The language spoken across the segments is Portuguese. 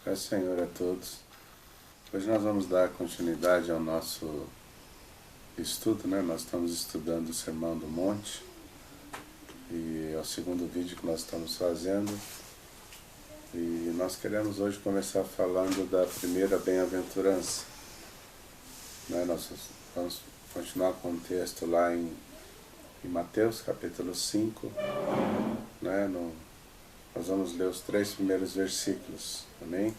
Paz do Senhor a todos. Hoje nós vamos dar continuidade ao nosso estudo, né? Nós estamos estudando o Sermão do Monte e é o segundo vídeo que nós estamos fazendo. E nós queremos hoje começar falando da primeira bem-aventurança, né? Nós vamos continuar com o texto lá em Mateus, capítulo 5, né? Nós vamos ler os 3 primeiros versículos, amém?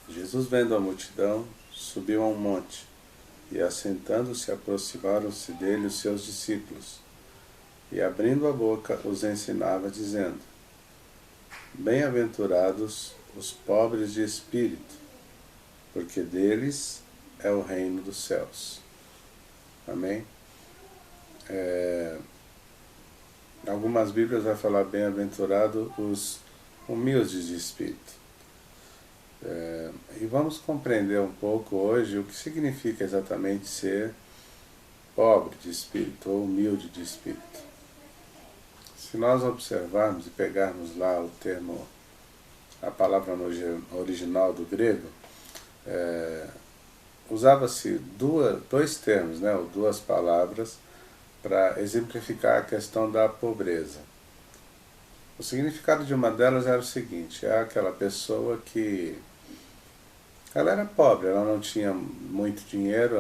Jesus, vendo a multidão, subiu a um monte, e assentando-se aproximaram-se dele os seus discípulos, e abrindo a boca os ensinava, dizendo: Bem-aventurados os pobres de espírito, porque deles é o reino dos céus. Amém? Algumas Bíblias vai falar bem-aventurado os humildes de espírito. E vamos compreender um pouco hoje o que significa exatamente ser pobre de espírito ou humilde de espírito. Se nós observarmos e pegarmos lá o termo, a palavra no original do grego, usava-se dois termos, né, ou duas palavras, para exemplificar a questão da pobreza. O significado de uma delas era o seguinte: é aquela pessoa que ela era pobre, ela não tinha muito dinheiro,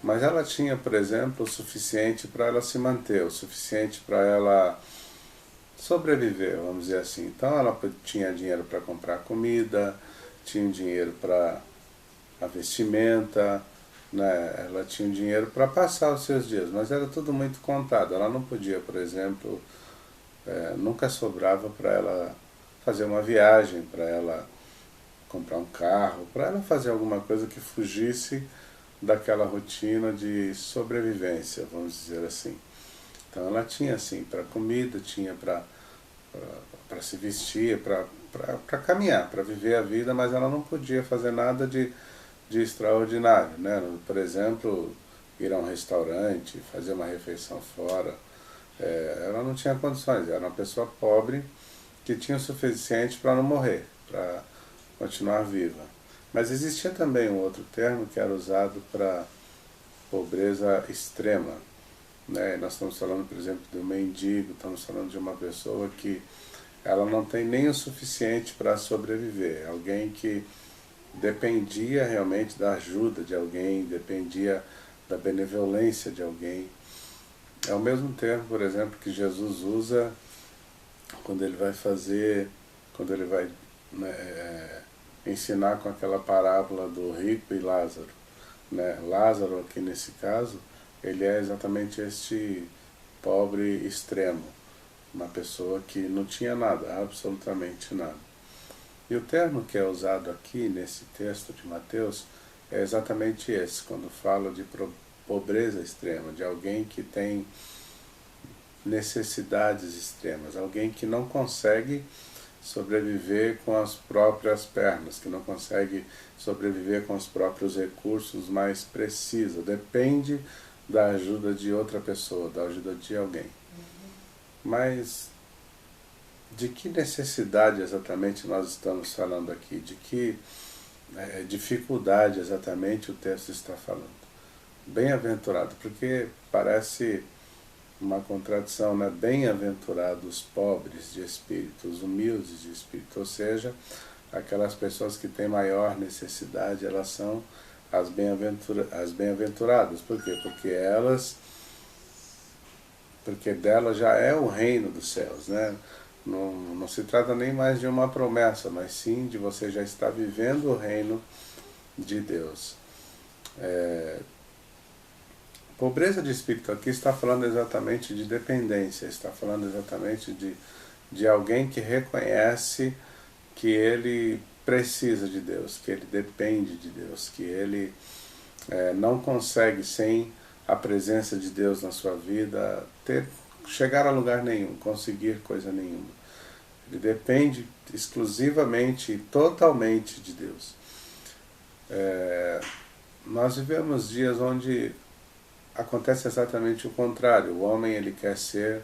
mas ela tinha, por exemplo, o suficiente para ela se manter, o suficiente para ela sobreviver, vamos dizer assim. Então ela tinha dinheiro para comprar comida, tinha dinheiro para a vestimenta, né? Ela tinha dinheiro para passar os seus dias, mas era tudo muito contado. Ela não podia, por exemplo, nunca sobrava para ela fazer uma viagem, para ela comprar um carro, para ela fazer alguma coisa que fugisse daquela rotina de sobrevivência, vamos dizer assim. Então ela tinha assim para comida, tinha para se vestir, para caminhar, para viver a vida, mas ela não podia fazer nada de extraordinário, né? Por exemplo, ir a um restaurante, fazer uma refeição fora. Ela não tinha condições, era uma pessoa pobre que tinha o suficiente para não morrer, para continuar viva. Mas existia também um outro termo que era usado para pobreza extrema, né? Nós estamos falando, por exemplo, de um mendigo, estamos falando de uma pessoa que ela não tem nem o suficiente para sobreviver, alguém que dependia realmente da ajuda de alguém, dependia da benevolência de alguém. É o mesmo termo, por exemplo, que Jesus usa quando ele vai ensinar com aquela parábola do rico e Lázaro, né? Lázaro, aqui nesse caso, ele é exatamente este pobre extremo, uma pessoa que não tinha nada, absolutamente nada. E o termo que é usado aqui nesse texto de Mateus é exatamente esse, quando fala de pobreza extrema, de alguém que tem necessidades extremas, alguém que não consegue sobreviver com as próprias pernas, que não consegue sobreviver com os próprios recursos, mas precisa, depende da ajuda de outra pessoa, da ajuda de alguém. Mas de que necessidade exatamente nós estamos falando aqui? De que dificuldade exatamente o texto está falando? Bem-aventurado, porque parece uma contradição, né? Bem-aventurados os pobres de espírito, os humildes de espírito, ou seja, aquelas pessoas que têm maior necessidade, elas são as bem-aventuradas. Por quê? Porque delas já é o reino dos céus, né? Não se trata nem mais de uma promessa, mas sim de você já estar vivendo o reino de Deus. Pobreza de espírito aqui está falando exatamente de dependência, está falando exatamente de alguém que reconhece que ele precisa de Deus, que ele depende de Deus, que ele não consegue sem a presença de Deus na sua vida chegar a lugar nenhum, conseguir coisa nenhuma. Ele depende exclusivamente e totalmente de Deus. Nós vivemos dias onde acontece exatamente o contrário. O homem ele quer ser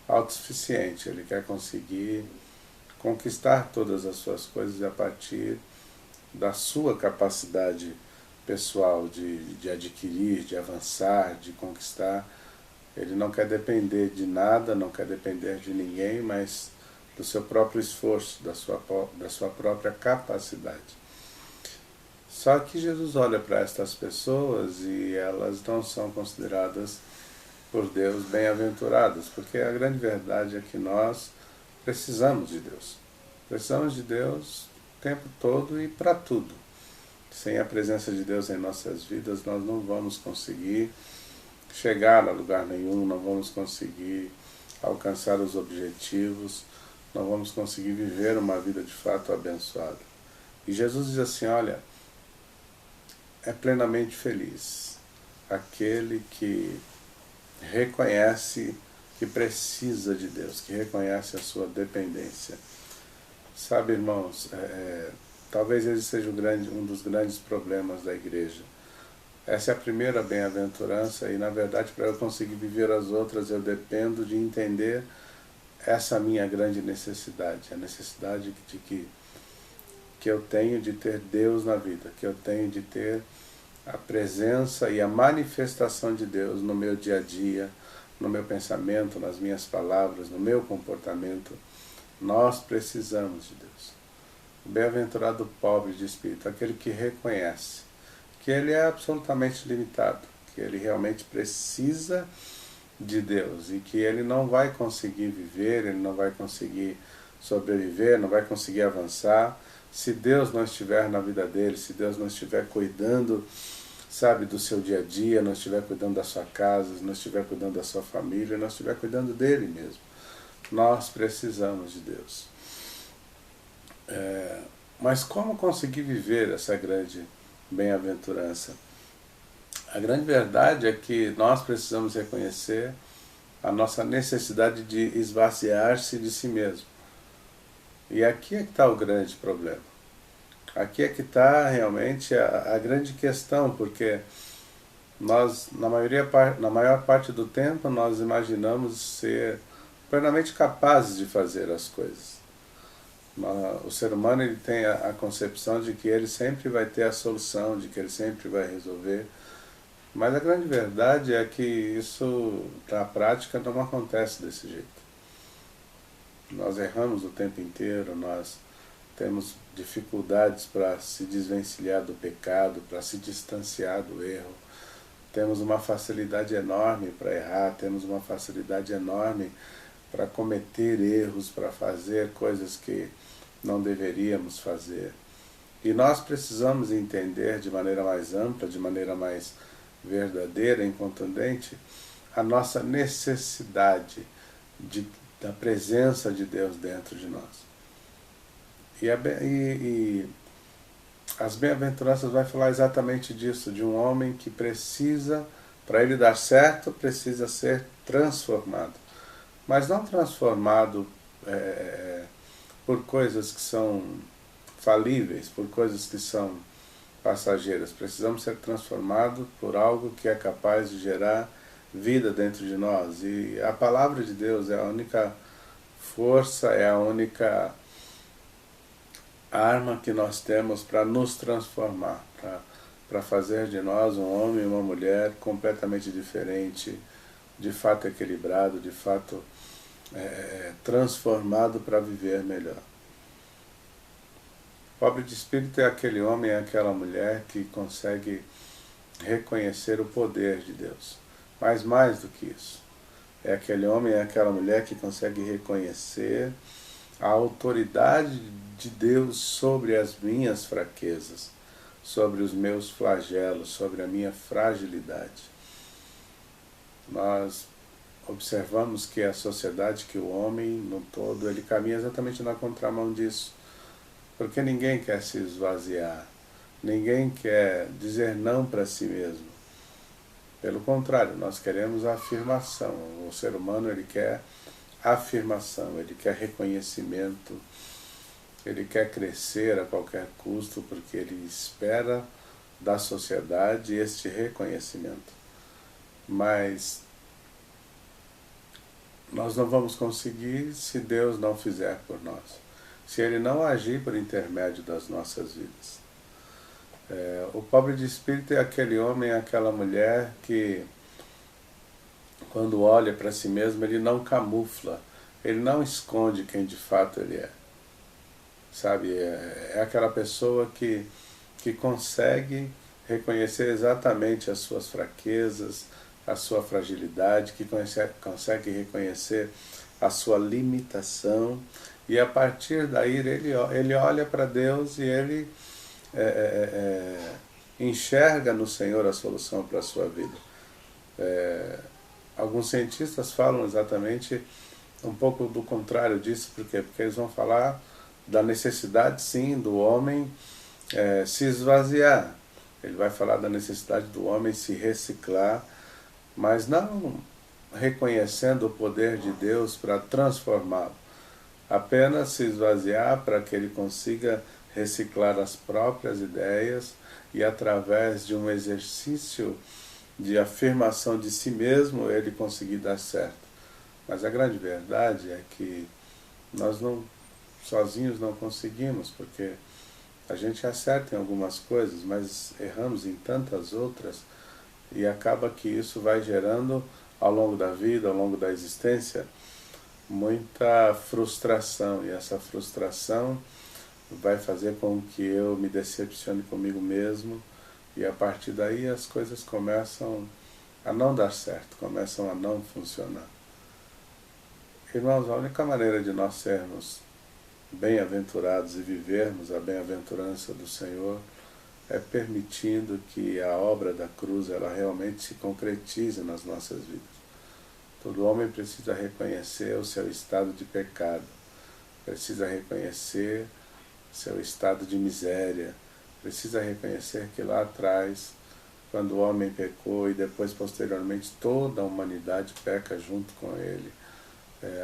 autossuficiente, ele quer conseguir conquistar todas as suas coisas a partir da sua capacidade pessoal de adquirir, de avançar, de conquistar. Ele não quer depender de nada, não quer depender de ninguém, mas do seu próprio esforço, da sua própria capacidade. Só que Jesus olha para estas pessoas e elas não são consideradas por Deus bem-aventuradas, porque a grande verdade é que nós precisamos de Deus. Precisamos de Deus o tempo todo e para tudo. Sem a presença de Deus em nossas vidas, nós não vamos conseguir chegar a lugar nenhum, não vamos conseguir alcançar os objetivos, não vamos conseguir viver uma vida de fato abençoada. E Jesus diz assim, olha, é plenamente feliz aquele que reconhece que precisa de Deus, que reconhece a sua dependência. Sabe, irmãos, talvez esse seja um dos grandes problemas da igreja. Essa é a primeira bem-aventurança e, na verdade, para eu conseguir viver as outras, eu dependo de entender essa minha grande necessidade, a necessidade que eu tenho de ter Deus na vida, que eu tenho de ter a presença e a manifestação de Deus no meu dia a dia, no meu pensamento, nas minhas palavras, no meu comportamento. Nós precisamos de Deus. O bem-aventurado pobre de espírito, aquele que reconhece que ele é absolutamente limitado, que ele realmente precisa de Deus e que ele não vai conseguir viver, ele não vai conseguir sobreviver, não vai conseguir avançar se Deus não estiver na vida dele, se Deus não estiver cuidando, sabe, do seu dia a dia, não estiver cuidando da sua casa, não estiver cuidando da sua família, não estiver cuidando dele mesmo. Nós precisamos de Deus. Mas como conseguir viver essa grande bem-aventurança? A grande verdade é que nós precisamos reconhecer a nossa necessidade de esvaziar-se de si mesmo. E aqui é que está o grande problema. Aqui é que está realmente a grande questão, porque nós, na maior parte do tempo, nós imaginamos ser plenamente capazes de fazer as coisas. O ser humano ele tem a concepção de que ele sempre vai ter a solução, de que ele sempre vai resolver. Mas a grande verdade é que isso, na prática, não acontece desse jeito. Nós erramos o tempo inteiro, nós temos dificuldades para se desvencilhar do pecado, para se distanciar do erro. Temos uma facilidade enorme para errar, temos uma facilidade enorme para cometer erros, para fazer coisas que não deveríamos fazer. E nós precisamos entender de maneira mais ampla, de maneira mais verdadeira e contundente, a nossa necessidade da presença de Deus dentro de nós. E as bem-aventuranças vai falar exatamente disso, de um homem que precisa, para ele dar certo, precisa ser transformado. Mas não transformado por coisas que são falíveis, por coisas que são passageiras. Precisamos ser transformados por algo que é capaz de gerar vida dentro de nós. E a palavra de Deus é a única força, é a única arma que nós temos para nos transformar, para fazer de nós um homem e uma mulher completamente diferente, de fato equilibrado, de fato transformado para viver melhor. Pobre de espírito é aquele homem, é aquela mulher que consegue reconhecer o poder de Deus. Mas mais do que isso, é aquele homem, é aquela mulher que consegue reconhecer a autoridade de Deus sobre as minhas fraquezas, sobre os meus flagelos, sobre a minha fragilidade. Nós observamos que a sociedade, que o homem no todo, ele caminha exatamente na contramão disso, porque ninguém quer se esvaziar, ninguém quer dizer não para si mesmo. Pelo contrário, nós queremos a afirmação. O ser humano ele quer afirmação, ele quer reconhecimento, ele quer crescer a qualquer custo, porque ele espera da sociedade este reconhecimento. Mas nós não vamos conseguir se Deus não fizer por nós. se Ele não agir por intermédio das nossas vidas. O pobre de espírito é aquele homem, aquela mulher que, quando olha para si mesmo, ele não camufla, ele não esconde quem de fato ele é. Sabe, é aquela pessoa que consegue reconhecer exatamente as suas fraquezas, a sua fragilidade, que consegue reconhecer a sua limitação, e a partir daí ele olha para Deus e ele enxerga no Senhor a solução para a sua vida. Alguns cientistas falam exatamente um pouco do contrário disso. Por quê? Porque eles vão falar da necessidade, sim, do homem se esvaziar. Ele vai falar da necessidade do homem se reciclar, mas não reconhecendo o poder de Deus para transformá-lo. Apenas se esvaziar para que ele consiga reciclar as próprias ideias e, através de um exercício de afirmação de si mesmo, ele conseguir dar certo. Mas a grande verdade é que nós sozinhos não conseguimos, porque a gente acerta em algumas coisas, mas erramos em tantas outras, e acaba que isso vai gerando, ao longo da vida, ao longo da existência, muita frustração, e essa frustração vai fazer com que eu me decepcione comigo mesmo, e a partir daí as coisas começam a não dar certo, começam a não funcionar. Irmãos, a única maneira de nós sermos bem-aventurados e vivermos a bem-aventurança do Senhor é permitindo que a obra da cruz ela realmente se concretize nas nossas vidas. Todo homem precisa reconhecer o seu estado de pecado, precisa reconhecer seu estado de miséria, precisa reconhecer que lá atrás, quando o homem pecou e depois posteriormente toda a humanidade peca junto com ele,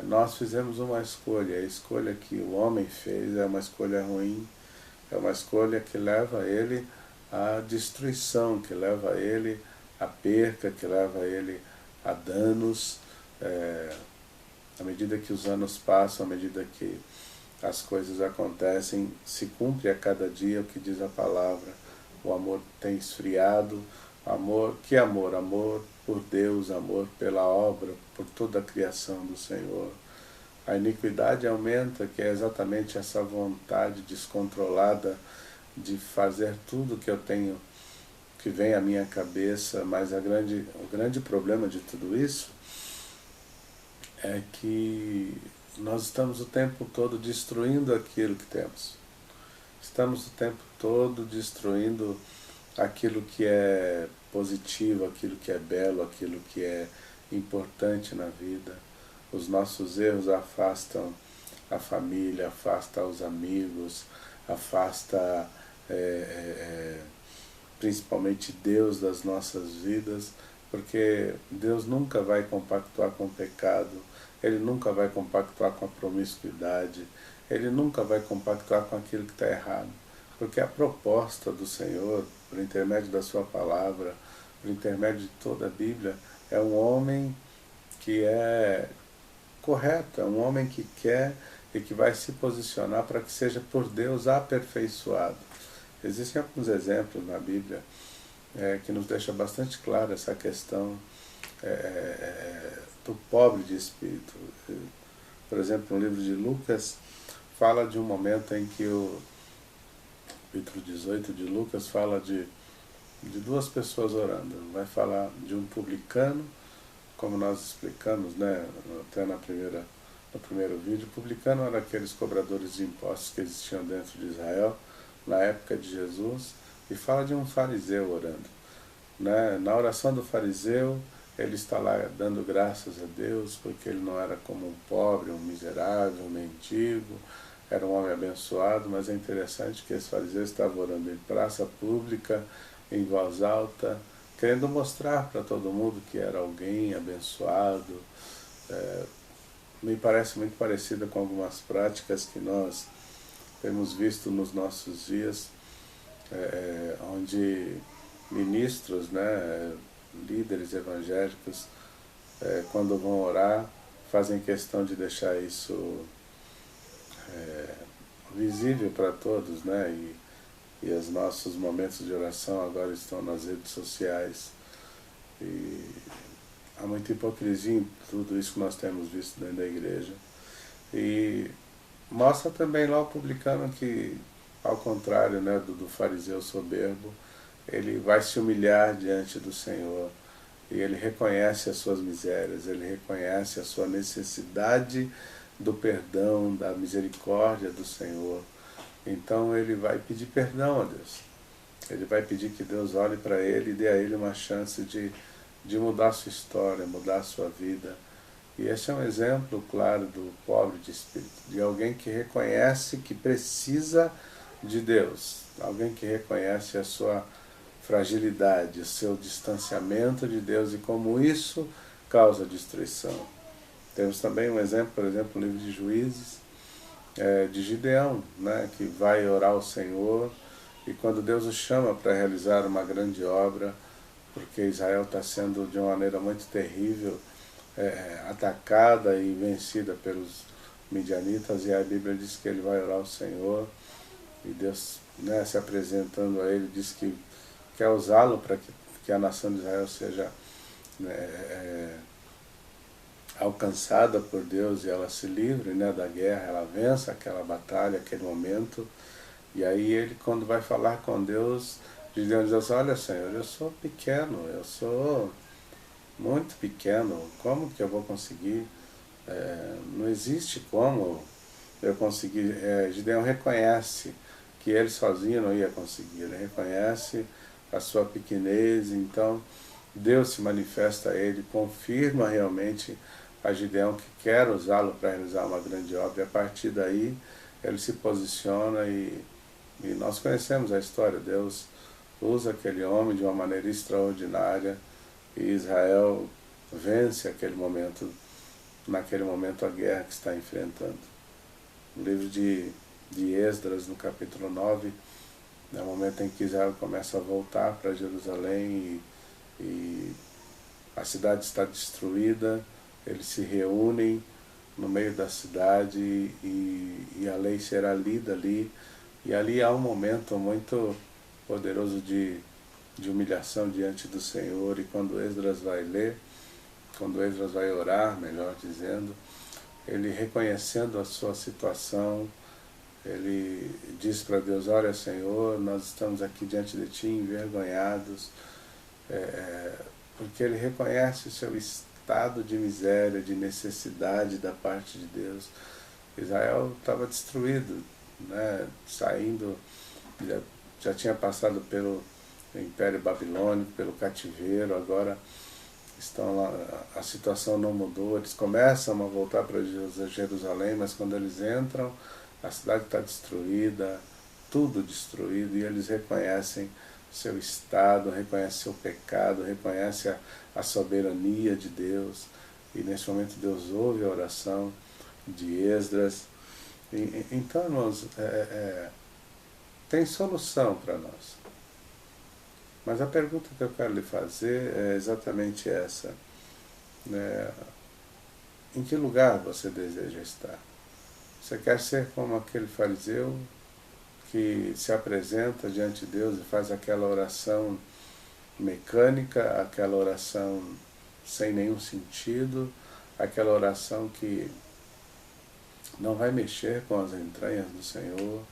nós fizemos uma escolha. A escolha que o homem fez é uma escolha ruim, é uma escolha que leva ele à destruição, que leva ele à perca, que leva ele a danos. À medida que os anos passam, à medida que as coisas acontecem, se cumpre a cada dia o que diz a palavra. O amor tem esfriado. Que amor? Amor por Deus, amor pela obra, por toda a criação do Senhor. A iniquidade aumenta, que é exatamente essa vontade descontrolada de fazer tudo que eu tenho, que vem à minha cabeça, mas o grande problema de tudo isso é que nós estamos o tempo todo destruindo aquilo que temos. Estamos o tempo todo destruindo aquilo que é positivo, aquilo que é belo, aquilo que é importante na vida. Os nossos erros afastam a família, afastam os amigos, afasta principalmente Deus das nossas vidas, porque Deus nunca vai compactuar com o pecado, Ele nunca vai compactuar com a promiscuidade, Ele nunca vai compactuar com aquilo que está errado, porque a proposta do Senhor, por intermédio da sua palavra, por intermédio de toda a Bíblia, é um homem que é correto, é um homem que quer e que vai se posicionar para que seja por Deus aperfeiçoado. Existem alguns exemplos na Bíblia que nos deixa bastante clara essa questão do pobre de espírito. Por exemplo, no livro de Lucas, fala de um momento em que o capítulo 18 de Lucas fala de duas pessoas orando. Vai falar de um publicano, como nós explicamos, né, até no primeiro vídeo. Publicano era aqueles cobradores de impostos que existiam dentro de Israel na época de Jesus, e fala de um fariseu orando. Na oração do fariseu, ele está lá dando graças a Deus, porque ele não era como um pobre, um miserável, um mendigo, era um homem abençoado. Mas é interessante que esse fariseu estava orando em praça pública, em voz alta, querendo mostrar para todo mundo que era alguém abençoado. Me parece muito parecida com algumas práticas que nós temos visto nos nossos dias, onde ministros, né, líderes evangélicos, quando vão orar, fazem questão de deixar isso visível para todos, né? E os nossos momentos de oração agora estão nas redes sociais. E há muita hipocrisia em tudo isso que nós temos visto dentro da igreja. E mostra também lá o publicano que, ao contrário, né, do fariseu soberbo, ele vai se humilhar diante do Senhor. E ele reconhece as suas misérias, ele reconhece a sua necessidade do perdão, da misericórdia do Senhor. Então ele vai pedir perdão a Deus. Ele vai pedir que Deus olhe para ele e dê a ele uma chance de mudar a sua história, mudar a sua vida. E esse é um exemplo claro do pobre de espírito, de alguém que reconhece que precisa de Deus, alguém que reconhece a sua fragilidade, o seu distanciamento de Deus e como isso causa destruição. Temos também um exemplo, por exemplo, no livro de Juízes, de Gideão, né, que vai orar ao Senhor e quando Deus o chama para realizar uma grande obra, porque Israel está sendo de uma maneira muito terrível atacada e vencida pelos midianitas, e a Bíblia diz que ele vai orar ao Senhor e Deus, né, se apresentando a ele, diz que quer usá-lo para que a nação de Israel seja, né, alcançada por Deus e ela se livre, né, da guerra, ela vença aquela batalha, aquele momento. E aí ele, quando vai falar com Deus, Gideão diz assim: olha, Senhor, eu sou pequeno, eu sou muito pequeno, como que eu vou conseguir? Não existe como eu conseguir. Gideão reconhece que ele sozinho não ia conseguir, ele reconhece a sua pequenez, então Deus se manifesta a ele, confirma realmente a Gideão que quer usá-lo para realizar uma grande obra, e a partir daí ele se posiciona e nós conhecemos a história. Deus usa aquele homem de uma maneira extraordinária e Israel vence naquele momento a guerra que está enfrentando. No livro de Esdras, no capítulo 9, é o momento em que Israel começa a voltar para Jerusalém e a cidade está destruída, eles se reúnem no meio da cidade e a lei será lida ali, e ali há um momento muito poderoso de humilhação diante do Senhor, e quando Esdras vai ler, quando Esdras vai orar, melhor dizendo, ele reconhecendo a sua situação, ele diz para Deus: olha, Senhor, nós estamos aqui diante de Ti envergonhados, porque ele reconhece o seu estado de miséria, de necessidade da parte de Deus. Israel estava destruído, né, saindo, já tinha passado pelo Império Babilônico, pelo cativeiro, agora estão lá, a situação não mudou, eles começam a voltar para Jerusalém, mas quando eles entram, a cidade está destruída, tudo destruído, e eles reconhecem seu estado, reconhecem seu pecado, reconhecem a soberania de Deus, e nesse momento Deus ouve a oração de Esdras. Então, irmãos, tem solução para nós. Mas a pergunta que eu quero lhe fazer é exatamente essa, né? Em que lugar você deseja estar? Você quer ser como aquele fariseu que se apresenta diante de Deus e faz aquela oração mecânica, aquela oração sem nenhum sentido, aquela oração que não vai mexer com as entranhas do Senhor,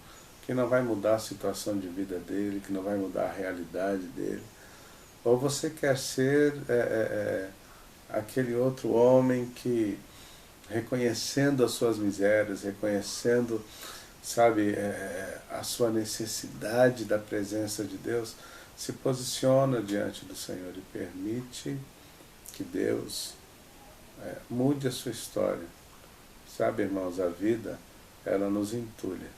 que não vai mudar a situação de vida dele, que não vai mudar a realidade dele? Ou você quer ser aquele outro homem que, reconhecendo as suas misérias, reconhecendo, sabe, a sua necessidade da presença de Deus, se posiciona diante do Senhor e permite que Deus mude a sua história? Sabe, irmãos, a vida, ela nos entulha.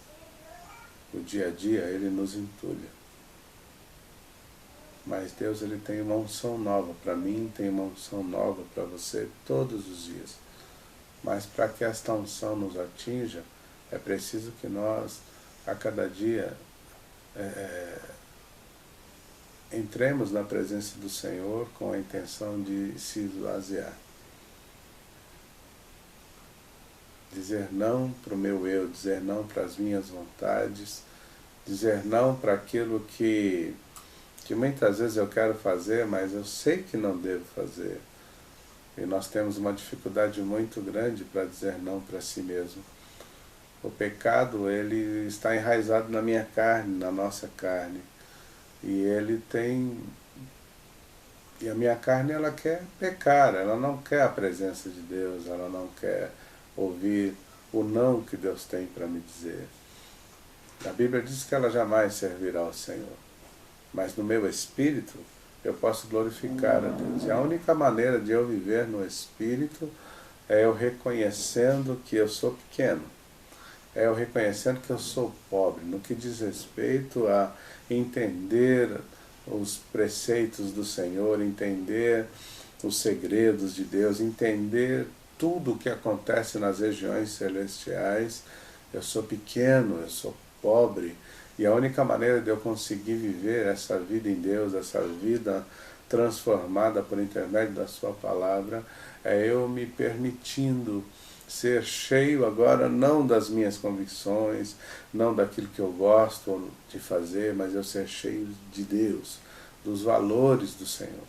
O dia a dia, ele nos entulha. Mas Deus, ele tem uma unção nova para mim, tem uma unção nova para você todos os dias. Mas para que esta unção nos atinja, é preciso que nós, a cada dia, entremos na presença do Senhor com a intenção de se esvaziar. dizer não para o meu eu, dizer não para as minhas vontades, dizer não para aquilo que muitas vezes eu quero fazer, mas eu sei que não devo fazer. E nós temos uma dificuldade muito grande para dizer não para si mesmo. O pecado, ele está enraizado na minha carne, na nossa carne. E a minha carne, ela quer pecar, ela não quer a presença de Deus, ela não quer ouvir o não que Deus tem para me dizer. A Bíblia diz que ela jamais servirá ao Senhor. Mas no meu espírito, eu posso glorificar a Deus. E a única maneira de eu viver no espírito é eu reconhecendo que eu sou pequeno. É eu reconhecendo que eu sou pobre, no que diz respeito a entender os preceitos do Senhor, entender os segredos de Deus, entender tudo o que acontece nas regiões celestiais. Eu sou pequeno, eu sou pobre, e a única maneira de eu conseguir viver essa vida em Deus, essa vida transformada por intermédio da sua palavra, é eu me permitindo ser cheio agora não das minhas convicções, não daquilo que eu gosto de fazer, mas eu ser cheio de Deus, dos valores do Senhor.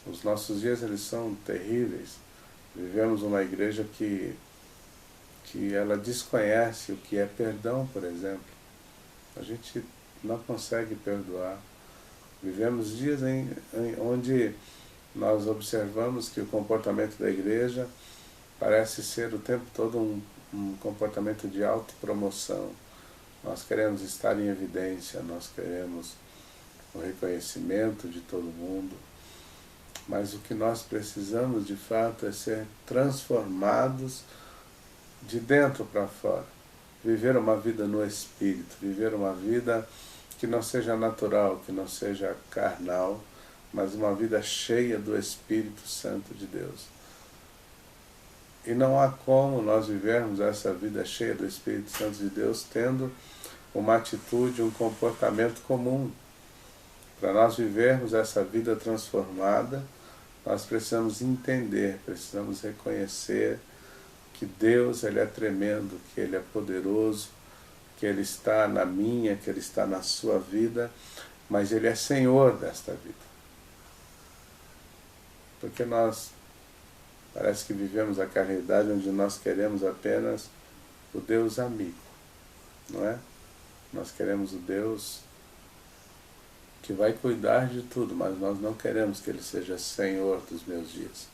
Os nossos dias, eles são terríveis. Vivemos uma igreja que ela desconhece o que é perdão, por exemplo. A gente não consegue perdoar. Vivemos dias onde nós observamos que o comportamento da igreja parece ser o tempo todo um comportamento de autopromoção. Nós queremos estar em evidência, nós queremos o reconhecimento de todo mundo, mas o que nós precisamos de fato é ser transformados de dentro para fora, viver uma vida no Espírito, viver uma vida que não seja natural, que não seja carnal, mas uma vida cheia do Espírito Santo de Deus. E não há como nós vivermos essa vida cheia do Espírito Santo de Deus tendo uma atitude, um comportamento comum. Para nós vivermos essa vida transformada, nós precisamos entender, precisamos reconhecer que Deus, Ele é tremendo, que Ele é poderoso, que Ele está na minha, que Ele está na sua vida, mas Ele é Senhor desta vida. Porque nós parece que vivemos a realidade onde nós queremos apenas o Deus amigo, não é? Nós queremos o Deus que vai cuidar de tudo, mas nós não queremos que Ele seja Senhor dos meus dias.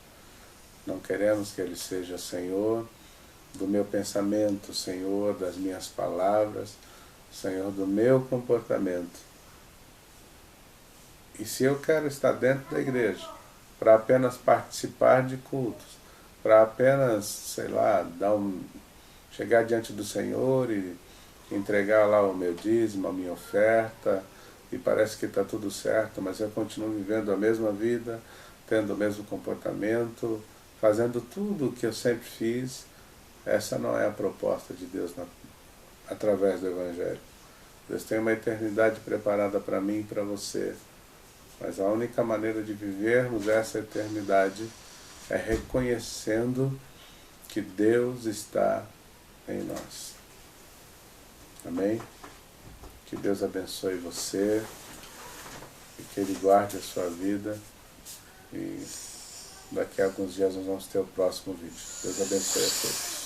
Não queremos que Ele seja Senhor do meu pensamento, Senhor das minhas palavras, Senhor do meu comportamento. E se eu quero estar dentro da igreja para apenas participar de cultos, para apenas, sei lá, chegar diante do Senhor e entregar lá o meu dízimo, a minha oferta, e parece que está tudo certo, mas eu continuo vivendo a mesma vida, tendo o mesmo comportamento, fazendo tudo o que eu sempre fiz, essa não é a proposta de Deus através do Evangelho. Deus tem uma eternidade preparada para mim e para você, mas a única maneira de vivermos essa eternidade é reconhecendo que Deus está em nós. Amém? Que Deus abençoe você e que Ele guarde a sua vida. E daqui a alguns dias nós vamos ter o próximo vídeo. Deus abençoe a todos.